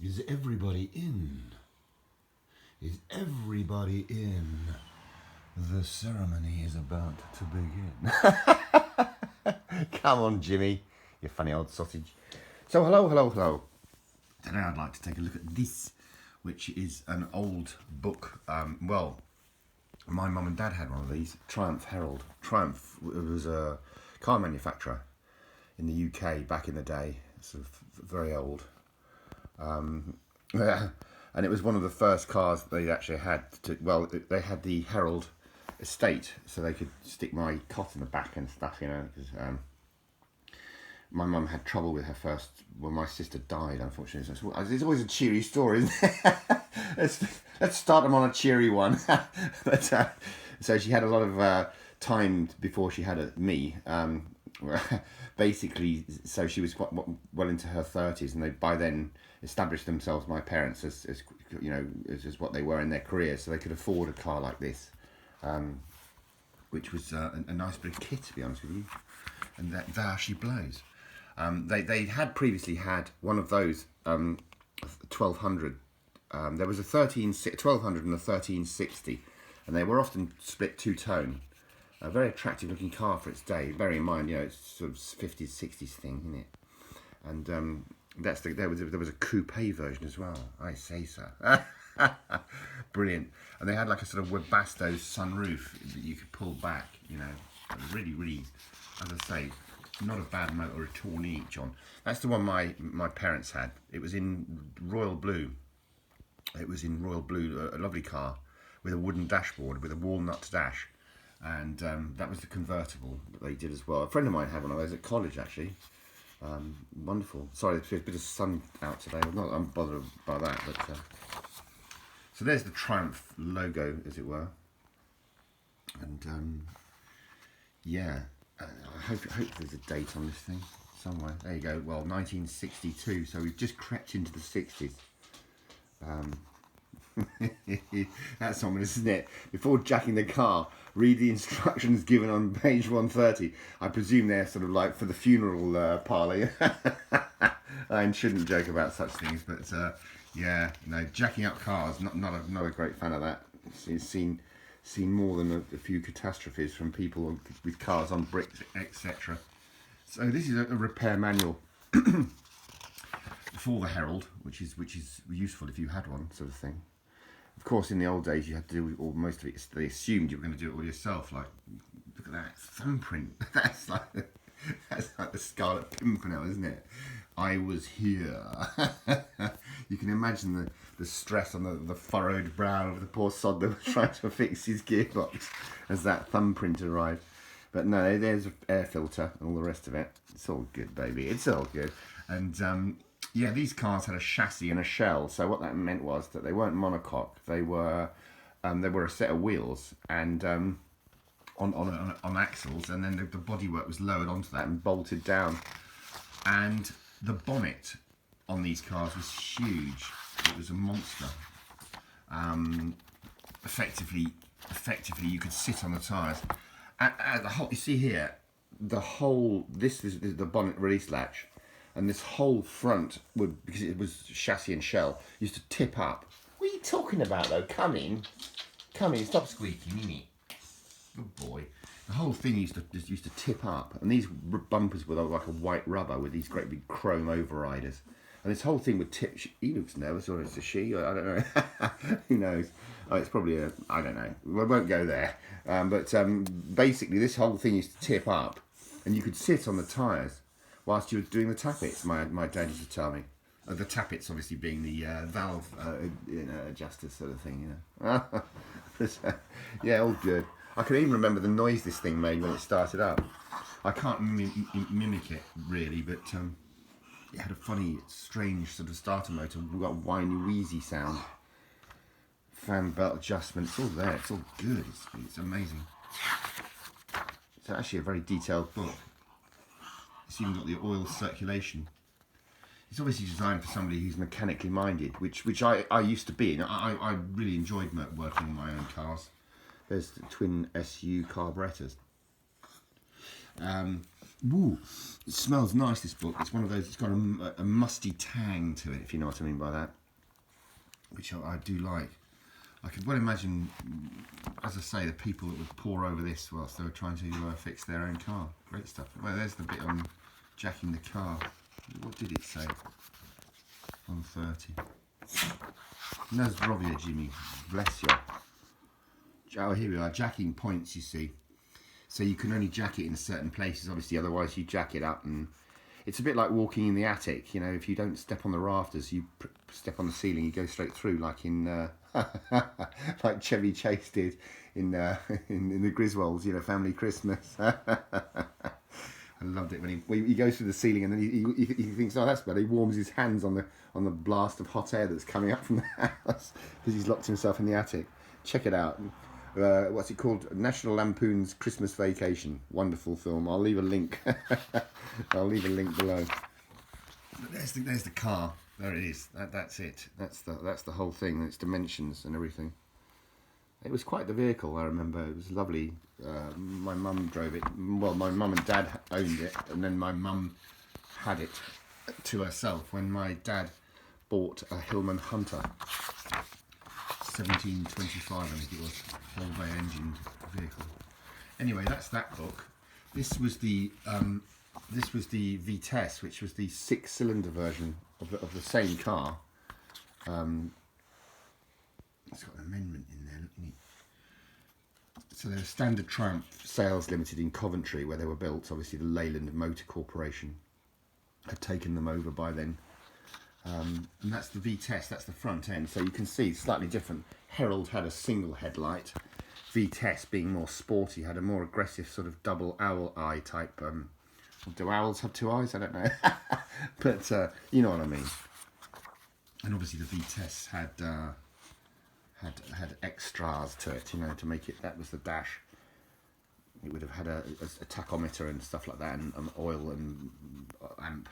Is everybody in? Is everybody in? The ceremony is about to begin. Come on, Jimmy, you funny old sausage. So, hello. Today I'd like to take a look at this, which is an old book. Well, my mum and dad had one of these, Triumph Herald. Triumph was a car manufacturer in the UK back in the day, sort of very old. Yeah, and it was one of the first cars they actually had. They had the Herald estate, so they could stick my cot in the back and stuff, you know. Cause, my mum had trouble with her first. Well, my sister died, unfortunately. So it's always a cheery story, isn't it? let's start them on a cheery one. But, so she had a lot of time before she had me. Basically, so she was quite well into her 30s, and they by then established themselves, my parents, as you know, as what they were in their careers, so they could afford a car like this, which was a nice bit of kit, to be honest with you. And there she blows. They had previously had one of those 1200. There was a 1200 and a 1360, and they were often split two-tone. A very attractive looking car for its day. Bear in mind, you know, it's sort of 50s, 60s thing, isn't it? And there was a coupe version as well. I say so. Brilliant. And they had like a sort of Webasto sunroof that you could pull back, you know. Really, as I say, not a bad motor at all each on. That's the one my parents had. It was in royal blue. It was in royal blue, a lovely car with a wooden dashboard with a walnut dash. And that was the convertible that they did as well. A friend of mine had one of those at college, actually. Wonderful. Sorry, there's a bit of sun out today. I'm bothered by that. But so there's the Triumph logo, as it were. And yeah, I hope there's a date on this thing somewhere. There you go. Well, 1962. So we've just crept into the 60s. That's ominous, isn't it? Before jacking the car, read the instructions given on page 130. I presume they're sort of like for the funeral parlour. I shouldn't joke about such things, but yeah, no, jacking up cars, not a great fan of that. It's seen more than a few catastrophes from people with cars on bricks, etc. So this is a repair manual for the Herald, which is useful if you had one, sort of thing. Of course, in the old days, you had to do all most of it. They assumed you were going to do it all yourself. Like, look at that thumbprint. That's like the Scarlet Pimpernel, isn't it? I was here. You can imagine the stress on the furrowed brow of the poor sod that was trying to fix his gearbox as that thumbprint arrived. But no, there's an air filter and all the rest of it. It's all good, baby. It's all good. And yeah, these cars had a chassis and a shell. So what that meant was that they weren't monocoque. They were a set of wheels and on axles, and then the bodywork was lowered onto that and bolted down. And the bonnet on these cars was huge. It was a monster. Effectively, you could sit on the tyres. The whole, you see here, this is the bonnet release latch. And this whole front would, because it was chassis and shell, used to tip up. What are you talking about, though? Come in, stop squeaking, innit? Good boy. The whole thing used to tip up, and these bumpers were like a white rubber with these great big chrome overriders. And this whole thing would tip. He looks nervous, or it's a she. I don't know. Who knows? Oh, it's probably I don't know. I won't go there. But basically, this whole thing used to tip up, and you could sit on the tyres whilst you were doing the tappets, my dad used to tell me. The tappets obviously being the valve adjusters sort of thing, you know. Yeah, all good. I can even remember the noise this thing made when it started up. I can't mimic it really, but it had a funny, strange sort of starter motor. We've got a whiny, wheezy sound. Fan belt adjustment, it's all there, it's all good, it's amazing. It's actually a very detailed book. It's even got the oil circulation. It's obviously designed for somebody who's mechanically minded, which I used to be, and I really enjoyed working on my own cars. There's the twin SU carburetors. Ooh, it smells nice, this book. It's one of those, it's got a musty tang to it, if you know what I mean by that, which I do like. I could well imagine, as I say, the people that would pore over this whilst they were trying to fix their own car. Great stuff. Well, there's the bit on jacking the car. What did it say? 130. Nazdrovia, Jimmy. Bless you. Oh, here we are. Jacking points, you see. So you can only jack it in certain places, obviously, otherwise you jack it up. And it's a bit like walking in the attic. You know, if you don't step on the rafters, you step on the ceiling, you go straight through, like in like Chevy Chase did in the Griswolds, you know, Family Christmas. I loved it when he goes through the ceiling and then he thinks, oh, that's better. He warms his hands on the blast of hot air that's coming up from the house because he's locked himself in the attic. Check it out. What's it called? National Lampoon's Christmas Vacation. Wonderful film. I'll leave a link. I'll leave a link below. But there's the car. There it is. That's it. That's the whole thing. Its dimensions and everything. It was quite the vehicle. I remember it was lovely. My mum drove it. Well, my mum and dad owned it, and then my mum had it to herself when my dad bought a Hillman Hunter. 1725, I think it was, Volvo engined vehicle. Anyway, that's that book. This was the Vitesse, which was the 6-cylinder version of the same car. It's got an amendment in there. Look at it. So they're a standard Triumph Sales Limited in Coventry, where they were built. Obviously, the Leyland Motor Corporation had taken them over by then. And that's the Vitesse, that's the front end. So you can see it's slightly different. Herald had a single headlight. Vitesse, being more sporty, had a more aggressive sort of double owl eye type. Do owls have two eyes? I don't know. But you know what I mean. And obviously the Vitesse had extras to it, you know, to make it, that was the dash. It would have had a tachometer and stuff like that, and oil and amp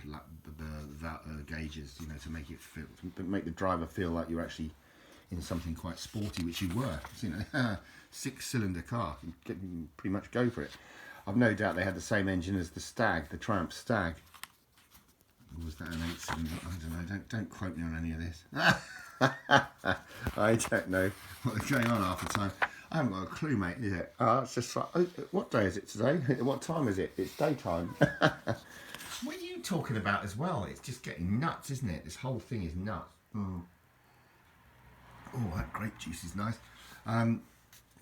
gauges, you know, to make it feel, to make the driver feel like you're actually in something quite sporty, which you were. So, you know, 6-cylinder car, you can pretty much go for it. I've no doubt they had the same engine as the Stag, the Triumph Stag. Or was that an 8-cylinder? I don't know. Don't quote me on any of this. I don't know what's going on half the time. I haven't got a clue, mate, is it? It's just like, oh, what day is it today? What time is it? It's daytime. What are you talking about as well? It's just getting nuts, isn't it? This whole thing is nuts. Oh, that grape juice is nice.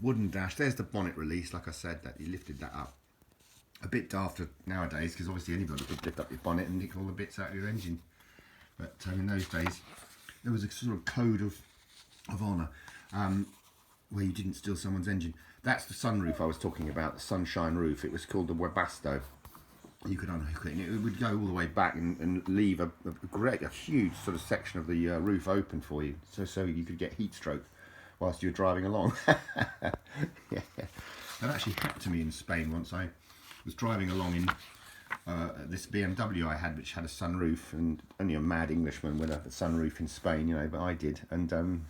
Wooden dash. There's the bonnet release, like I said, that you lifted that up. A bit dafter nowadays, because obviously anybody could lift up your bonnet and nick all the bits out of your engine. But in those days, there was a sort of code of honour. Where you didn't steal someone's engine. That's the sunroof I was talking about, the sunshine roof. It was called the Webasto. You could unhook it and it would go all the way back and leave a huge sort of section of the roof open for you, so you could get heat stroke whilst you were driving along. Yeah. That actually happened to me in Spain once. I was driving along in this BMW I had, which had a sunroof, and only a mad Englishman would have a sunroof in Spain, you know, but I did. And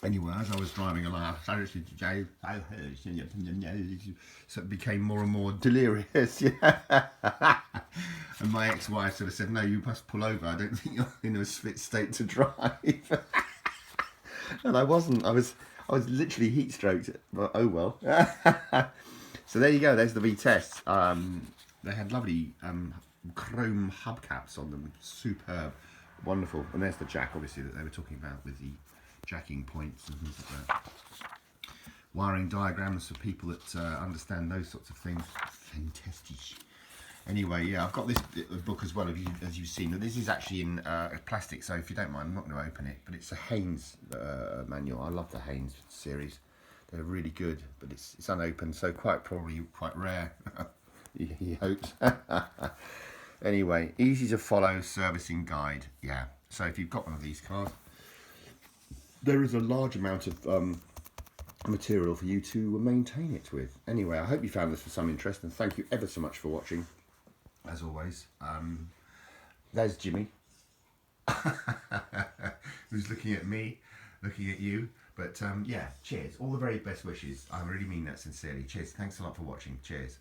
anyway, as I was driving along, so it became more and more delirious. Yeah. And my ex-wife sort of said, "No, you must pull over. I don't think you're in a fit state to drive." And I wasn't. I was literally heat stroked. But oh well. So there you go. There's the Vitesse. They had lovely chrome hubcaps on them. Superb, wonderful. And there's the jack, obviously, that they were talking about with the jacking points and things like that. Wiring diagrams for people that understand those sorts of things. Fantastic. Anyway, yeah, I've got this book as well, as you've seen. This is actually in plastic, so if you don't mind, I'm not going to open it. But it's a Haynes manual. I love the Haynes series. They're really good, but it's unopened, so probably quite rare. He hopes. Anyway, easy to follow servicing guide. Yeah, so if you've got one of these cars, there is a large amount of material for you to maintain it with. Anyway, I hope you found this of some interest, and thank you ever so much for watching, as always. There's Jimmy, who's looking at me, looking at you. But yeah, cheers. All the very best wishes. I really mean that sincerely. Cheers. Thanks a lot for watching. Cheers.